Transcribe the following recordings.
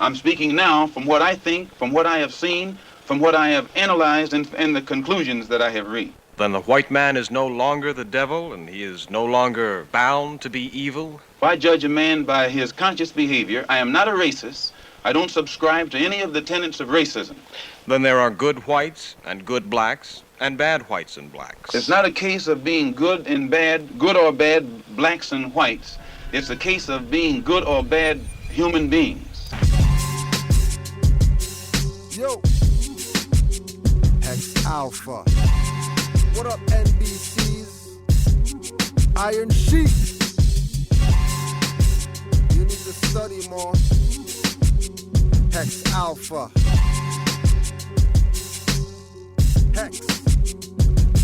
I'm speaking now from what I think, from what I have seen, from what I have analyzed, and the conclusions that I have reached. Then the white man is no longer the devil, and he is no longer bound to be evil? If I judge a man by his conscious behavior, I am not a racist. I don't subscribe to any of the tenets of racism. Then there are good whites and good blacks and bad whites and blacks. It's not a case of being good and bad, good or bad blacks and whites. It's a case of being good or bad human beings. Yo, X Alpha. What up, NBCs? Iron Sheik. You need to study more. Hex Alpha. Hex.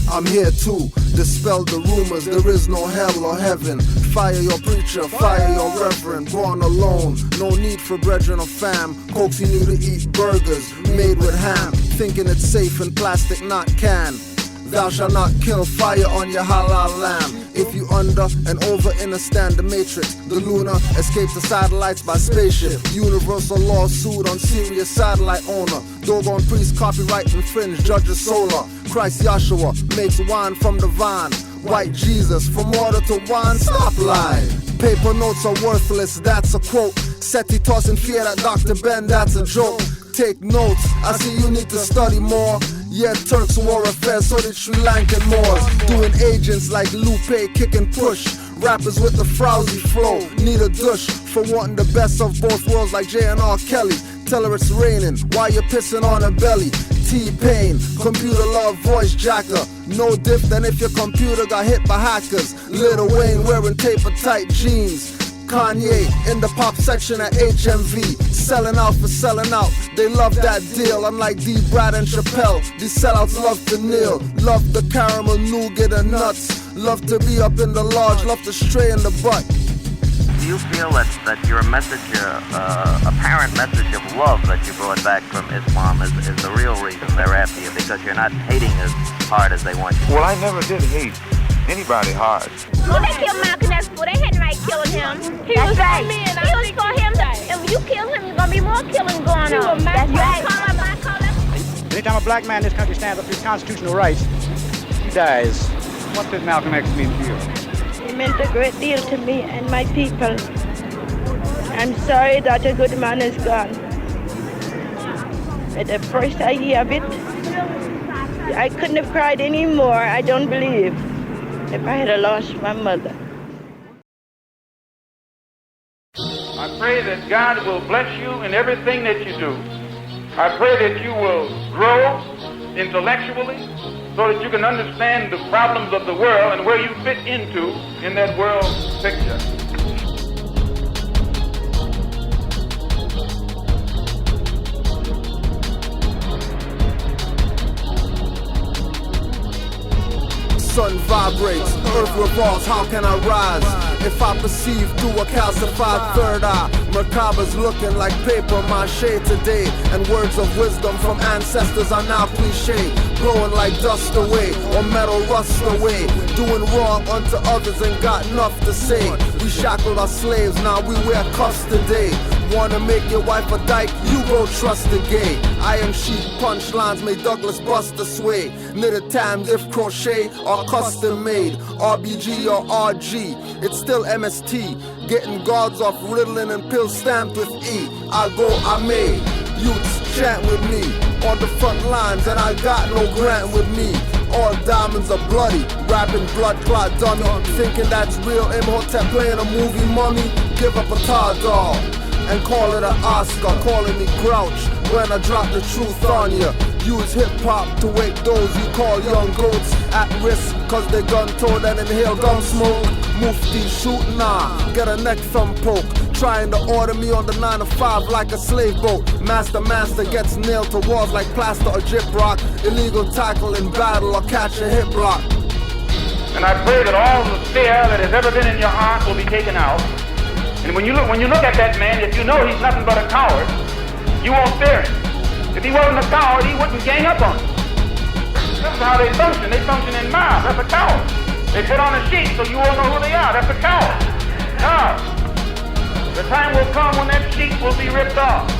I'm here to dispel the rumors. There is no hell or heaven. Fire your preacher, fire your reverend. Born alone, no need for brethren or fam. Coaxing you to eat burgers made with ham. Thinking it's safe in plastic, not can. Thou shalt not kill, fire on your halal lamb. If you under and over understand the matrix, the lunar escaped the satellites by spaceship. Universal lawsuit on serious satellite owner. Doggone priest copyright infringe, judges solar. Christ Yahshua makes wine from the vine. White Jesus from water to wine, stop lying. Paper notes are worthless, that's a quote. Seti tossing fear at Dr. Ben, that's a joke. Take notes, I see you need to study more. Yeah, Turks war affairs, so did Sri Lankan Moors. Doing agents like Lupe, kick and push. Rappers with the frowsy flow, need a douche for wanting the best of both worlds like J and R Kelly. Tell her it's raining, why you pissing on her belly? T-Pain, computer love voice jacker. No diff than if your computer got hit by hackers. Lil Wayne wearing taper tight jeans. Kanye in the pop section at HMV, selling out for selling out. They love that deal, unlike D. Brad and Chappelle. These sellouts love to kneel, love the caramel nougat and nuts. Love to be up in the lodge, love to stray in the butt. Do you feel that your message, apparent message of love that you brought back from Islam is the real reason they're after you, because you're not hating as hard as they want you? Well, I never did hate anybody hard. Well, they killed Malcolm X, they hadn't right killing him. He was right. He was for him. If you kill him, there's gonna be more killing going on. That's right. Anytime a black man in this country stands up for his constitutional rights, he dies. What did Malcolm X mean to you? He meant a great deal to me and my people. I'm sorry that a good man is gone. But the first I hear of it, I couldn't have cried anymore, I don't believe, if I had lost my mother. I pray that God will bless you in everything that you do. I pray that you will grow intellectually so that you can understand the problems of the world and where you fit into in that world picture. Sun vibrates, earth revolves, how can I rise? If I perceive through a calcified third eye, Merkaba's looking like paper mache today, and words of wisdom from ancestors are now cliche, blowing like dust away, or metal rust away, doing wrong unto others and got enough to say. We shackled our slaves, now we wear cuffs today. Wanna make your wife a dyke, you go trust the gay. Iron Sheik punchlines made Douglas bust the sway. Knitted times if crochet or custom made. RBG or RG, it's still MST. Getting guards off Ritalin and pills stamped with E. I go, I made. Youths chant with me on the front lines, and I got no grant with me. All diamonds are bloody, rapping blood clot dummy. Thinking that's real Imhotep playing a movie mummy. Give up a tar doll and call it an Oscar, calling me grouch when I drop the truth on ya. Use hip-hop to wake those you call young goats at risk, cause they gun-toed and inhale gum smoke. Mufti shoot, nah, get a neck thumb poke. Trying to order me on the 9 to 5 like a slave boat. Master gets nailed to walls like plaster or gyprock. Illegal tackle in battle or catch a hip block. And I pray that all the fear that has ever been in your heart will be taken out. And when you look at that man, if you know he's nothing but a coward, you won't fear him. If he wasn't a coward, he wouldn't gang up on you. That's how they function. They function in mobs. That's a coward. They put on a sheet so you won't know who they are. That's a coward. Now, the time will come when that sheet will be ripped off.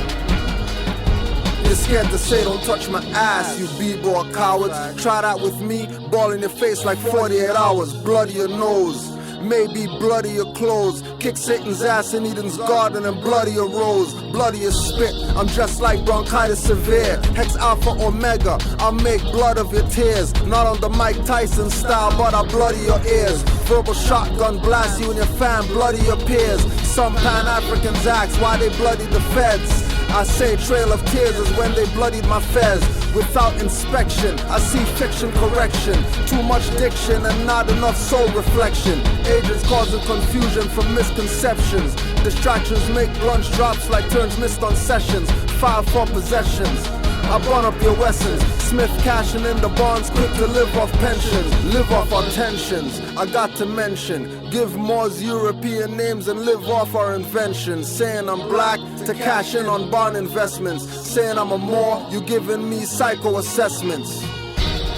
You're scared to say don't touch my ass, you b-boy cowards. Try that with me, ball in your face like 48 hours. Bloody your nose, maybe bloody your clothes. Kick Satan's ass in Eden's garden and bloody your rose. Bloody your spit, I'm just like bronchitis severe. Hex Alpha Omega, I'll make blood of your tears. Not on the Mike Tyson style, but I'll bloody your ears. Verbal shotgun blast you and your fam, bloody your peers. Some Pan-Africans ask why they bloody the feds. I say trail of tears is when they bloodied my fez. Without inspection, I see fiction correction. Too much diction and not enough soul reflection. Agents causing confusion from misconceptions. Distractions make lunch drops like turns missed on sessions. File for possessions, I burn up your Wessons. Smith cashing in the bonds, quick to live off pensions. Live off our tensions, I got to mention. Give Moors European names and live off our inventions. Saying I'm black to cash in on bond investments. Saying I'm a Moor, you giving me psycho assessments.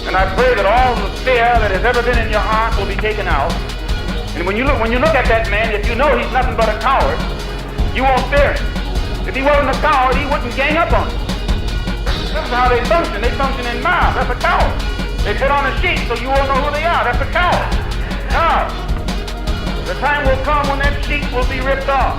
And I pray that all the fear that has ever been in your heart will be taken out. And when you look at that man, if you know he's nothing but a coward, you won't fear him. If he wasn't a coward, he wouldn't gang up on you. This is how they function. They function in mobs. That's a coward. They put on a sheet so you won't know who they are. That's a coward. Now, the time will come when that sheet will be ripped off.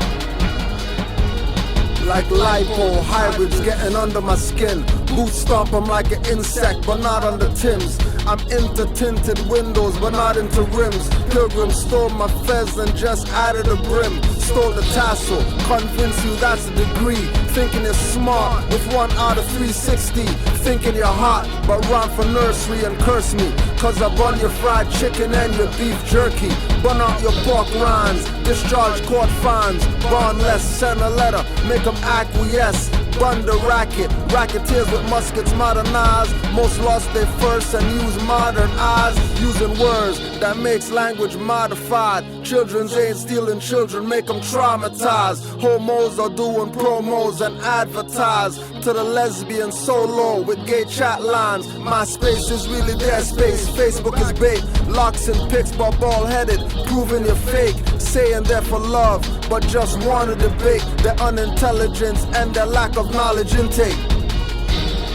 Like lipo, hybrids getting under my skin. Boot stomp 'em like an insect, but not under Tim's. I'm into tinted windows, but not into rims. Pilgrim stole my fez and just added a brim. Stole the tassel, convince you that's a degree. Thinking you're smart with 1 out of 360. Thinking you're hot, but run for nursery and curse me. Cause I bun your fried chicken and your beef jerky. Bun out your pork rinds, discharge court fines. Bondless, send a letter, make them acquiesce. Bun the racket, racketeers with muskets modernized. Most lost their first and use modern eyes. Using words that makes language modified. Children's ain't stealing children, make them traumatized. Homos are doing promos and advertise to the lesbian solo with gay chat lines. My space is really their space, Facebook is bait. Locks and pics but bald-headed, proving you're fake. Saying they're for love, but just want to debate their unintelligence and their lack of knowledge intake.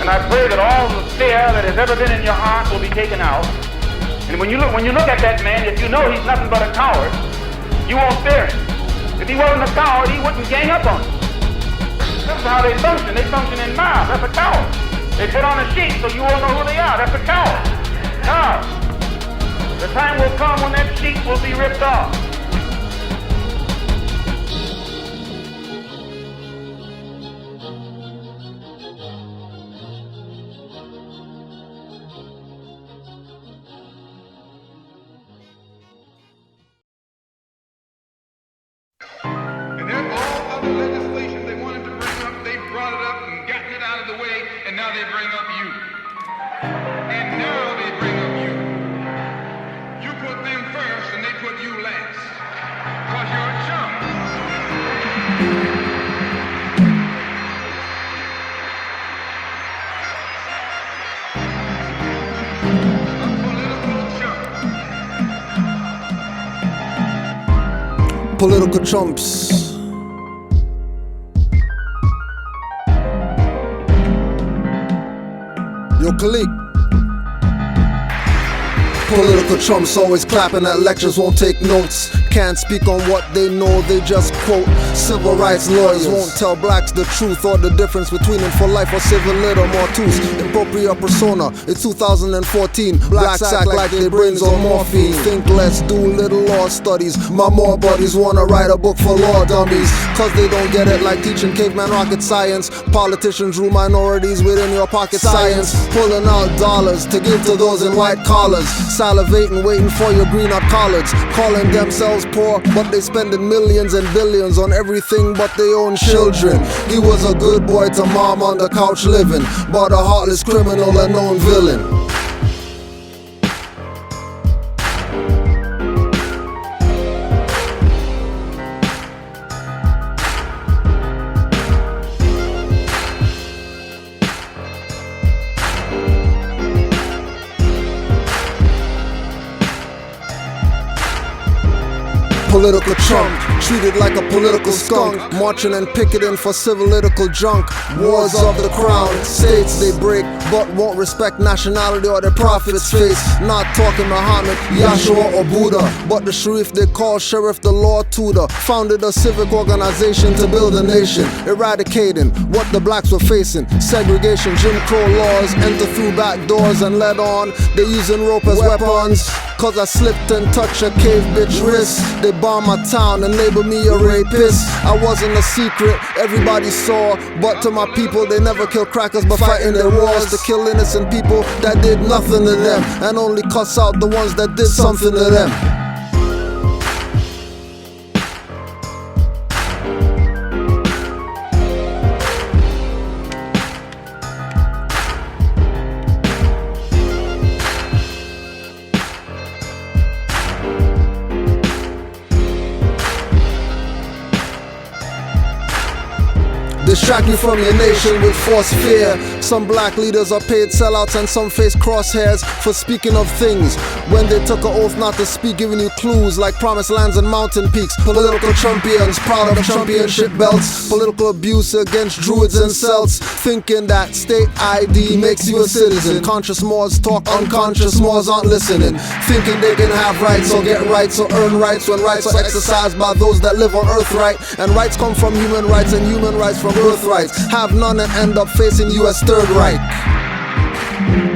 And I pray that all the fear that has ever been in your heart will be taken out. And when you look at that man, if you know he's nothing but a coward, you won't fear him. If he wasn't a coward, he wouldn't gang up on you. This is how they function. They function in mobs. That's a coward. They put on a sheet so you won't know who they are. That's a coward. Now, the time will come when that sheet will be ripped off. And then all other legislation they wanted to bring up, they brought it up and gotten it out of the way, and now they bring up you. And now they bring up you. You put them first and they put you last. Because you're a chum. A political chumps. Yo, Malik. Political chumps always clapping at lectures, won't take notes. Can't speak on what they know, they just quote. Civil rights lawyers won't tell blacks the truth or the difference between them for life or civil lit or mortus. Impropria persona, it's 2014. Blacks act like their brains on morphine. Think less, do little law studies. My more buddies wanna write a book for law dummies. Cause they don't get it like teaching caveman rocket science. Politicians rule minorities within your pocket science. Pulling out dollars to give to those in white collars. Salivating, waiting for your green up college. Calling themselves poor, but they spending millions and billions on everything but their own children. He was a good boy to mom on the couch living, but a heartless criminal and known villain. political chump, treated like a political skunk, marching and picketing for civil-political junk. Wars of the crown, states they break, but won't respect nationality or their prophet's face. Not talking Muhammad, Yahshua or Buddha, but the Sharif they call Sheriff the Law Tudor. Founded a civic organization to build a nation, eradicating what the blacks were facing. Segregation, Jim Crow laws, enter through back doors and led on. They using rope as weapons, cause I slipped and touched a cave bitch wrist. They bomb my town and label me a rapist. I wasn't a secret, everybody saw, but to my people they never kill crackers but fighting their wars. To kill innocent people that did nothing to them, and only cuss out the ones that did something to them. Distract you from your nation with false fear. Some black leaders are paid sellouts and some face crosshairs for speaking of things when they took an oath not to speak, giving you clues like promised lands and mountain peaks. Political champions proud of championship belts. Political abuse against druids and celts, thinking that state ID makes you a citizen. Conscious Moors talk, unconscious Moors aren't listening, thinking they can have rights or get rights or earn rights when rights are exercised by those that live on earth, right? And rights come from human rights and human rights from birthrights. Have none and end up facing US Third Reich.